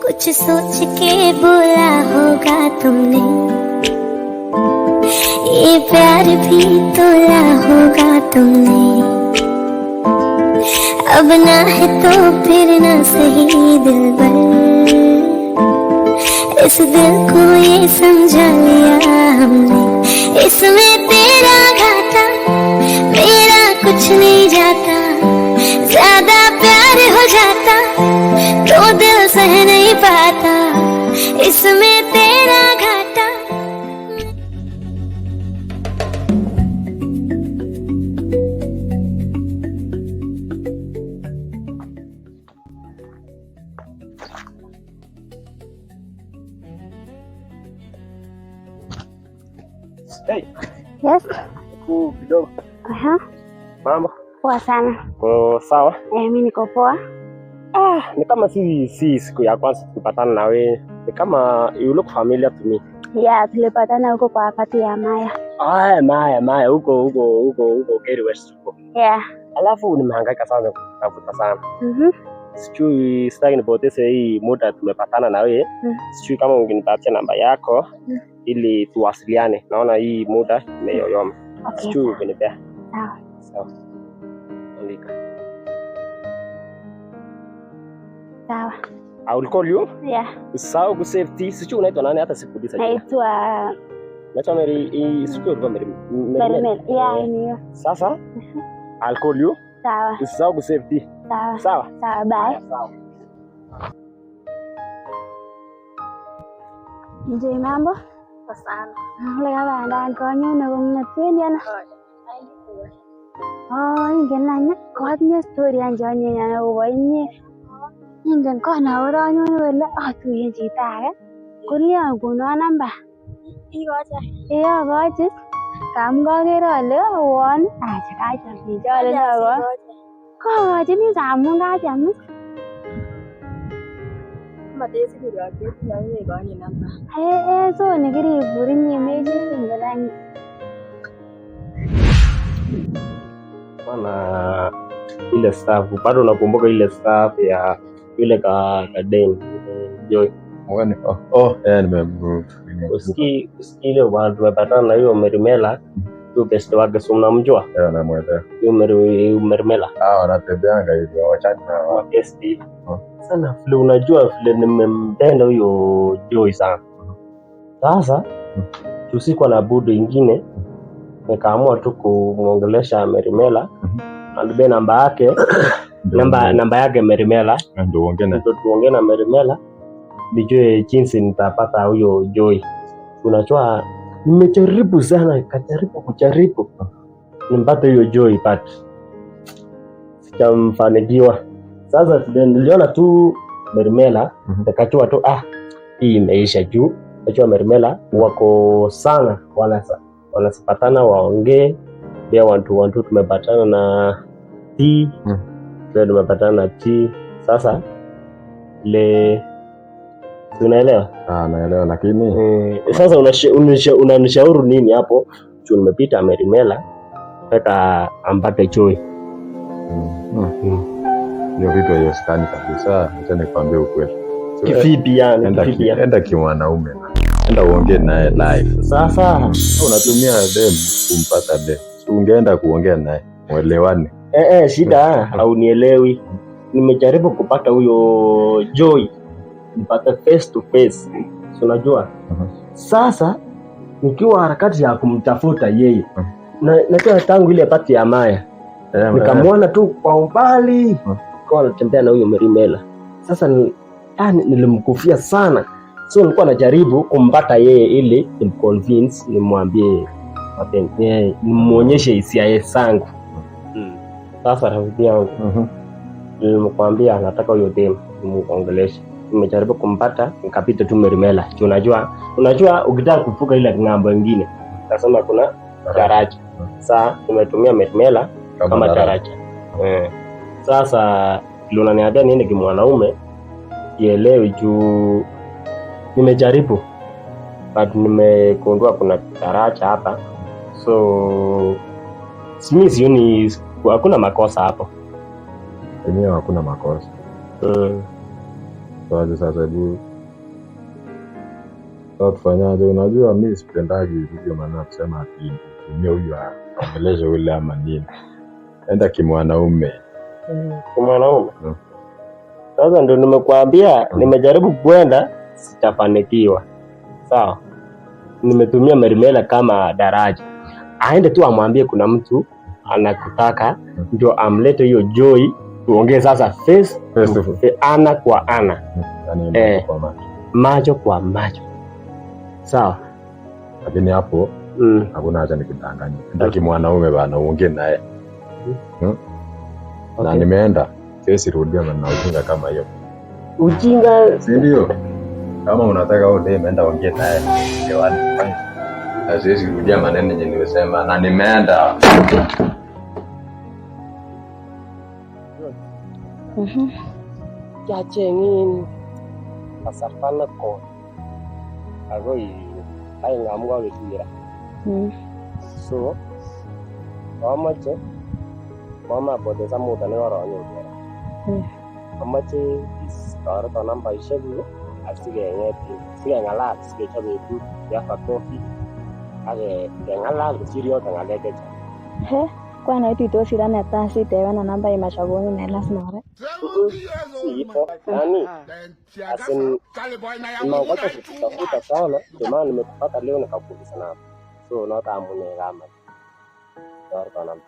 कुछ सोच के बोला होगा तुमने, ये प्यार भी तोला होगा तुमने। अब ना है तो फिर ना सही दिलबर, इस दिल को ये समझा लिया हमने। इसमें तेरा घाटा मेरा कुछ नहीं जाता, ज्यादा प्यार हो जाता तो दिल सह नहीं पाता। इसमें तेरा घाटा। Hey. Yes. Kidogo. Aha. Mama. Poa sana. Sawa? Mimi niko poa. Ni kama si siku ya kwanza tukipatana na wewe. Ni kama you look familiar to me. Yeah, tulipatana huko kwa pati ya Maya. Maya huko Gary West huko. Yeah. Alafu nimehangaika sana kutafuta sana. Mhm. Sitaki nipoteze hii muda tumepatana na wewe. Sijui kama ungenipatia namba yako ili tuwasiliane. Naona hii muda imeyoyoma. Okay. Sijui ungenipea. Sawa. Sawa. Andika. Sawa. I will call you. Yeah. Usisahau kusave. Sijui unaitwa nani hata sikuuliza jina. Naitwa Naitwa Mary. Sijui ulikuwa Mary. Yeah, niyo. Sasa I'll call you. Sawa. Usisahau kusave. Sawa. Sawa. Sawa, bye. Sawa. Mzee, mambo? Poa sana. Leo baada konyo na kumnatweni yana. Ingen nanya kodnya story anjonye yana uboinye. Ingen kona oranyo wala atuye chito age. Kulya kuno namba. Ikoche. Akochi. Kam koker ale won kacham chichole nako. Kokochini samun kacham. Matesiki yote nani gani namba. So nikiriburinye mechi ngolani. Bwana ile staff bado nakumbuka ile staff ya ile Kaden Joy. Mwani Usikii ile bwana tumepatana na hiyo Merimela. Huyo best wake si unamjua? namwelewa. Hiyo Merimela. Wanatembeanga hivyo wachani na Wa best. Sana vile unajua vile nimempenda huyo Joy sana. Sasa usiku na budu ingine nikaamua tu kumuongelesha Merimela. Alibe namba yake namba yake Merimela. Ndio Tuongee na Merimela nijue jinsi nitapata huyo Joy. Unajua nimejaribu sana, kujaribu nimpate huyo Joy but sijamfanikiwa. Sasa niliona tu Merimela nikajua tu hii imeisha juu. Najua Merimela wako sana wanasipatana waongee pia watu tumepatana na T pia tumepatana na T. Sasa ile unaelewa? Naelewa lakini sasa unanishauri nini hapo? Juu nimepita Merimela mpaka ampate Joy. Hiyo vitu haiwezekani kabisa. Acha nikwambie ukweli. Kivipi yani? Enda kimwanaume. Enda uongee naye live. Sasa unatumia dem kumpata dem. Ungeenda kuongea naye muelewane. Shida haunielewi. Nimejaribu kupata huyo Joy nipate face to face. Unajua? Sasa nikiwa harakati ya kumtafuta yeye. Na tangu ile pati ya Maya. Nikamwona tu kwa umbali. Kwa anatembea na huyo Merimela. Sasa nilimkufia sana. So nilikuwa najaribu kumpata yeye ili nimconvince, nimwambie mapenzi, nimuonyeshe hisia zangu. Sasa rafiki yangu nilimwambia nataka huyo dem nimuongeleshe. Nimejaribu kumpata nikapita tu Merimela. Unajua ukitaka kuvuka ile ng'ambo nyingine nasema kuna daraja. Sasa nimetumia Merimela kama daraja. Sasa unaniambia nini kimwanaume? Sielewi juu nimejaribu but nimegundua kuna daraja hapa. So sioni hakuna makosa hapo. Yenyewe hakuna makosa. Sasa hebu tufanyaje? Unajua mimi sipendaji video, maana kusema ati tumie huyu aongeleshe ule ama nini. Enda kimwanaume. Kimwanaume. Sasa ndio nimekuambia nimejaribu kwenda sitafanikiwa. Sawa. Nimetumia Merimela kama daraja. Aende tu amwambie kuna mtu anakutaka ndio amlete hiyo Joy tuongee sasa face to face, ana kwa ana. Yaani macho kwa macho. Sawa. Lakini hapo hakuna haja nikidanganya. Enda kimwanaume bana uongee naye. Okay. Na nimeenda sisi rudia na ujinga kama hiyo. Ujinga si ndio? Kama unataka wewe ndio umeenda ongea naye hewani. Na sisi rudia maneno yenye nimesema na nimeenda. Ya chengin pasapana ko. Agoi ay ngamwa wetira. So amache mama poteza muda ne oronyo. Amache istoreto nambaishek kuk asikeng'et sikengalal sikechob betut yafa coffee ak kengalal kosir yoto ng'alek chechang. Kwana ituitosi ra netai sitebena namba imachakonin en lazima kora. Ipo yani asin nimeongoza kutafuta sana ndio maana nimekupata leo nikakuuliza namba. So nota amune kama toreto namba.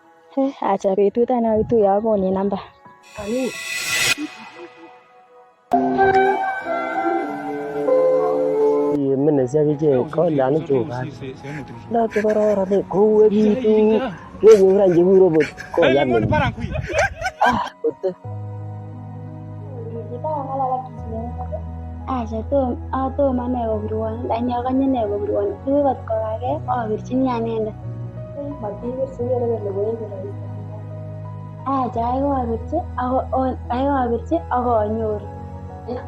Acha betut ana ituye akonin namba. Ani Minesiya kiche kolani chukat. Lati kororo de kowe bitu. Kenyoran chekuro bot koyamin. Kote. Acha tom ane kobirwon, lakini akonye ne kobirwon. Iwe kot kokake abirchini anendet. Matibirchi kere kele koibe rahisi. Acha abirchi akonyoru.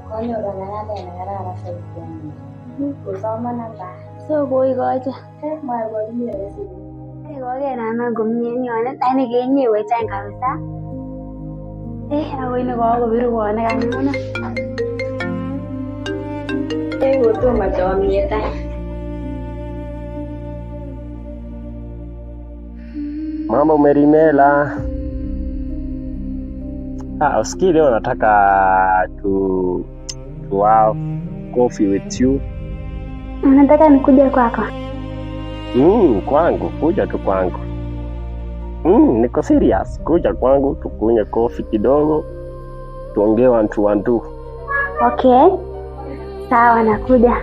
Konyoru ng'alalet nekararan saiti. Kosoman namba. So koikochi. Maikochini rahisi. Kokenama komie nyonet, lakini kenyewechany kabisa. Akoi nekakobirwon nekanyona. Kotomo chomyet any. Mambo Merimela. Usikii leo nataka to have coffee with you. Unataka nikuje kwako? Kwangu, kuja tu kwangu. Niko serious. Kuja kwangu tukunywe coffee kidogo. Tuongee 1 to 1. Okay. Sawa nakuja.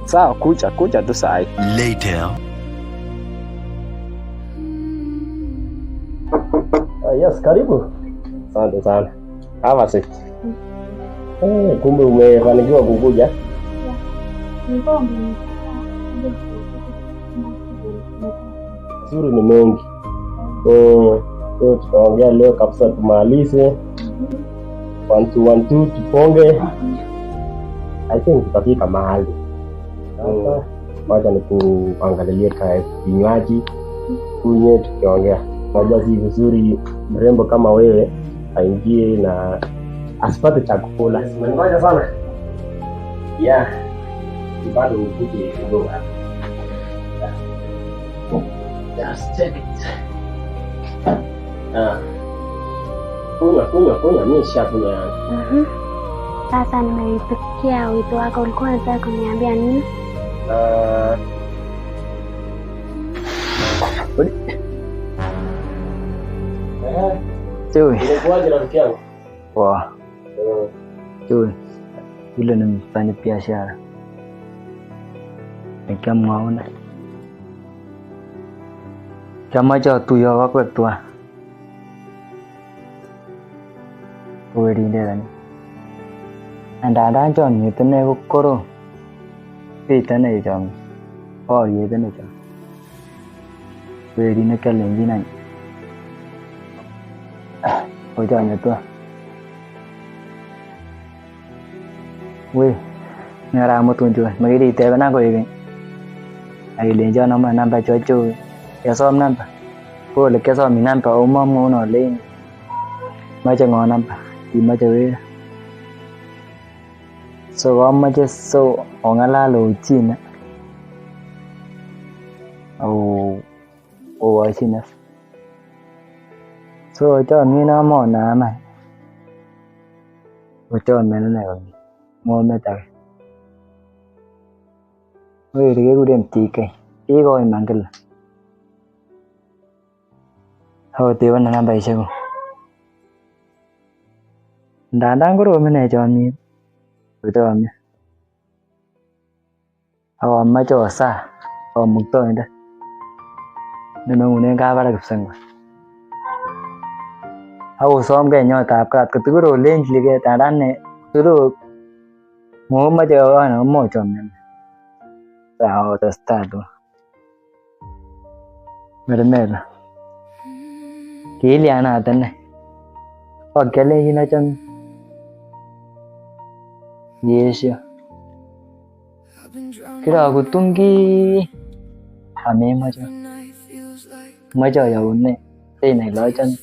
Sawa kuja tu sai. Later. Yes, karibu. Asante sana. Have a seat. Kumbe umefanikiwa kukuja? Zuri ni mengi. So tutaongea leo kabisa tumalize. 1 to 1 tuponge. I think tutafika mahali. Sasa wacha nikuangalilie kinywaji kunywe tukiongea. Unajua si vizuri mrembo kama wewe aingie na asipate chakula. Ngoja sana. Yeah. Bado ukuje kidogo. Just check it. Kunywa mimi nishakunywa yangu. Sasa nimeitikia wito wako, ulikuwa unataka kuniambia nini? Joy. Ilikuwaje rafiki yangu? Poa. Joy. Yule ni mfanya biashara. Nikamwona. Kama cha tuyo wako tua. Werinde gani? Andadan chon mitene ko koro. Pitane chon. Yetene chon. Werine kalenji nani. Chọn tôi. Nghe ra một tuần chuột mấy đi tế vẫn đang gọi ai liền cho nó mà năm bài cho chơi cái xóm năm cô là cái xóm mình năm ôm mong nó lên mấy cho ngon năm thì mấy chơi So kamache so ongalal uchine au owashine. So chomie namona ama ochomie nene komie momet age. Weri kekuren TK ikoi iman kila. Akotebena nambaishekuk. Ndandan korom ine chomiet kochomie. Akomache osaa omuktoindet nemeng'unen kabarak kipsengwet. Akosomgei nyotab kat kotikoro olenjiligei ndandan toro momoche ana mochomie. Otestai tu. Meremela. Kilianat ine. Okialenjin achome. Yesio. Kirakutum kiy amemoche. Moche ayaune. Inai ile achome.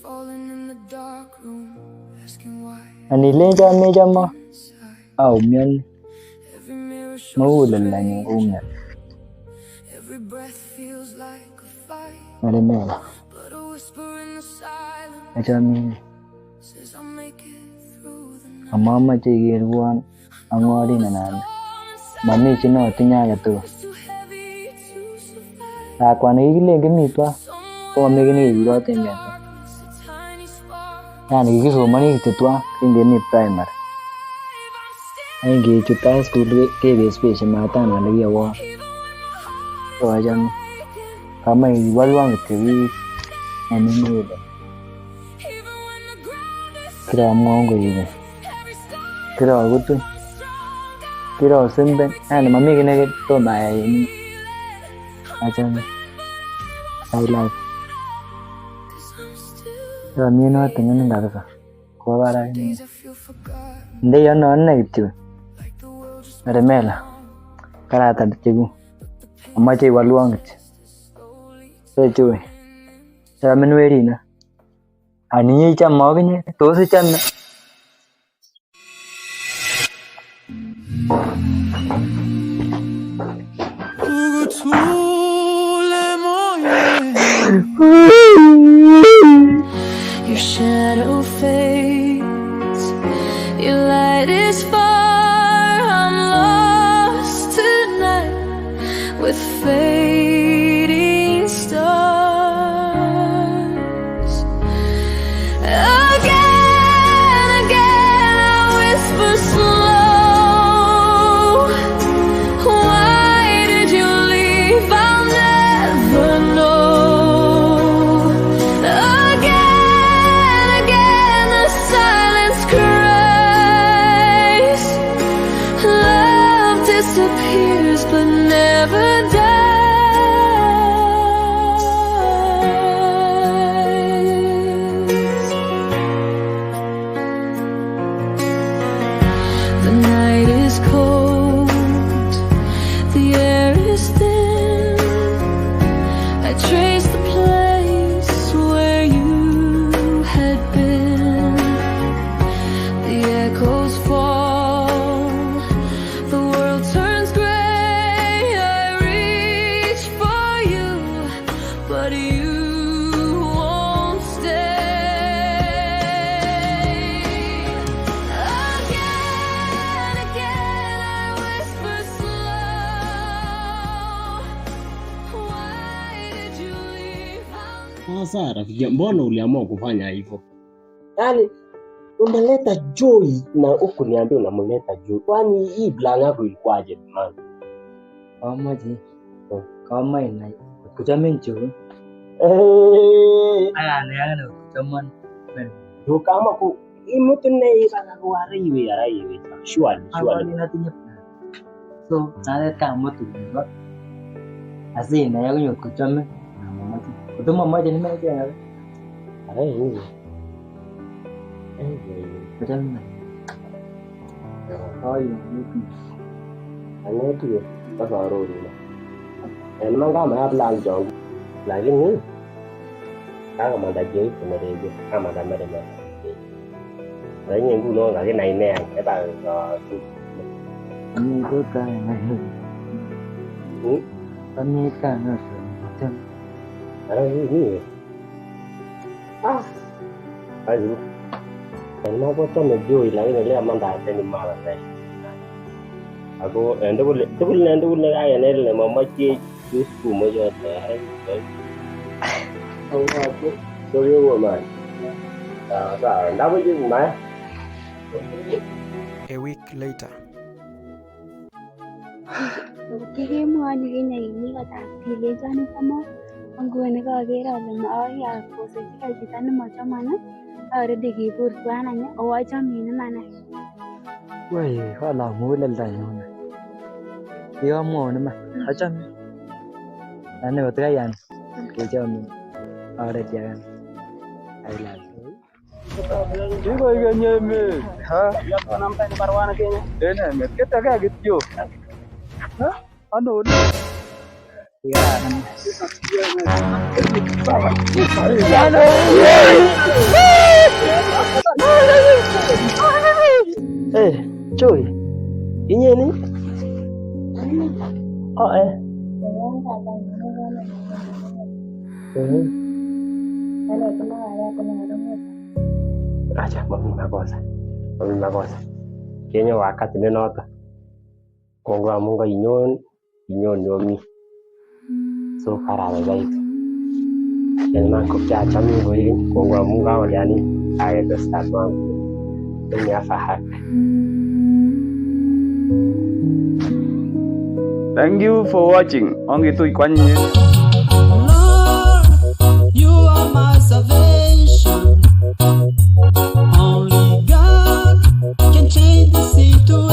Anilenjon mechamo aumioni. Muguleldanyu koumioni. Meremela. Achome. Amamoche ikerwon ang'orin anan mami chi notinye age tugul. Lakwani kikilen kimi twan komami kiy nekekuroten keta. Yani kikisomoni kityo twan kingemi primary. Kingechut high school kebespeshe matano ole kiyowon. So achome. Kamache iwolwon kityo kiy neming'in. Kiramwaun koikeny. Kirakutun. Kirasemben. Yani mami kiy nekitomo ayai en inye. Achome. I like. Chomiet noton ng'ering kabisa. Kowo barak. Ndeyono ine kityo. Meremela. Karatar chekuk. Amache iwolwon kityo. So chui. Chomin werino. Ani ichame okinye tos ichame. Your shadow fades, your light is far. I'm lost tonight with fading stars. Again, I whisper slow. Why did you leave? I'll never know. Again, the silence cries. Love disappears but never dies. The night is cold, the air is thin. I trace the place where you had been. The echoes fall, the world turns gray. I reach for you, but you won't stay. Again, I whisper slow. Why did you leave? Sasa rafiki, mbona uliamua kufanya hivyo? Yaani umeleta Joy na huku niambia unamleta Joy. Kwani hii plan yako ilikuwaje man? Kamache. Kamache inai. Kuchomin chu. Aya ne kuchomon. Yo kama ku imutune bana kuariwe araiwe. Surely. Natinye plan. So nalet ka mutu ba. Asi na yago nyot kuchome. Kutuma moja nimeje yawe. Araiwe. Kuchome. Ayo mutu. Angetu basa arori na. Elman kama ya plan jangu. Lakini kaka mandaje kumereje kama Meremela. Lakini nguno ngake na ine eba Ayo. Karena aku tuh mejo lagi nih Amanda tadi malah teh. Aku ende boleh ayah nih mama cie justru mau jual teh. Oh aku soalnya gua mah. Dah boleh mah. A week later. Kiki mwani kenya ini kata tile jani kama angguane kagera ale maaya kose kika kitani machamana are digi pur kwana nya owacha mina mana Wei, wala mulal dayon. Yo mo na ma. Acham. Ano to yan? Kejam. Are diyan. I love you. Diba ganyan me? Ha? Lihat nampak di barwana kayaknya. Me. Kita kayak gitu. Ha? Ano? Ya. Cuy. Ini nih. Oh Acha mami makosa. Kenya wakati ni nota. Mungu wa Mungu inyon yomi. So para zaidi. Yani manko cha chami hili Mungu wa Mungu hao yani ayata start wangu. Ni afaha. Thank you for watching. Ongi tu ikwan nye. Lord, you are my salvation. Only God can change the situation.